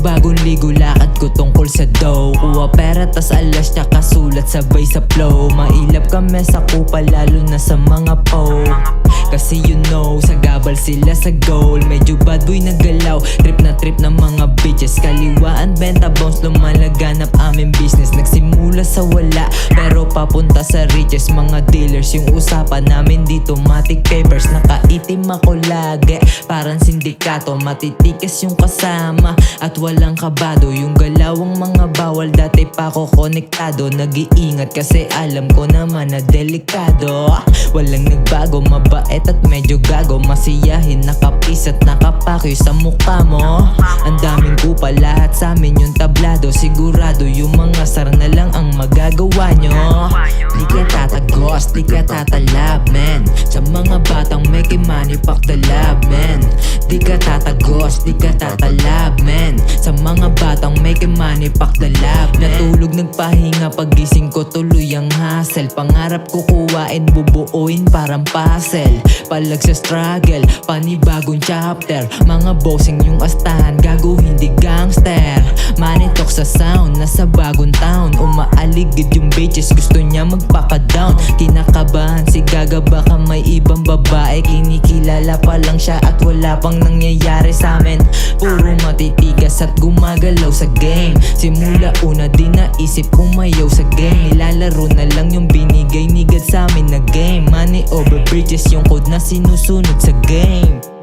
Bagong ligo lakad ko tungkol sa dough. Kuha pera tas alas tsaka sulat sabay sa flow. Mailap kami sa kupa lalo na sa mga po. Kasi you know, sa gabal sila sa goal. Medyo bad boy na galaw, trip na trip ng mga bitches. Kaliwaan, benta, bounce, lumalaganap aming business. Nagsimula sa wala, pero papunta sa riches. Mga dealers, yung usapan namin dito matic papers. Nakaitim ako lagi, parang sindikato. Matitikas yung kasama, at walang kabado. Yung galawang mga bawal, dati pa ako konektado. Nag-iingat kasi alam ko naman na delikado. Walang nagbago, mabait at medyo gago. Masiyahin, nakapis at nakapakyo sa mukha mo. Ang daming kupa, lahat sa amin yung tablado. Sigurado yung mga sar na lang ang magagawa nyo. Di ka tatagos, di ka tatalab, man. Sa mga batang may kimani, pak the lab, man. Di ka tatagos, di ka tatalab, man. Sa mga batang may kimani, pak the lab, man. Natulog nagpahinga, pagising ko tuloy ang hassle. Pangarap ko kuwain, bubuuin parang puzzle. Palag sa struggle, panibagong chapter. Mga bossing yung astahan, gago hindi gangster. Manitok sa sound, nasa bagong town. Umaaligid yung bitches, gusto niya magpaka-down. Kinakabahan si Gaga, baka may ibang babae. Kinikilala pa lang siya at wala pang nangyayari sa amin. Puro matitigas at gumagalaw sa game. Simula una di naisip umayaw sa game. Nilalaro na lang yung binigay ni God sa amin na game. Money over bridges yung code na sinusunod sa game.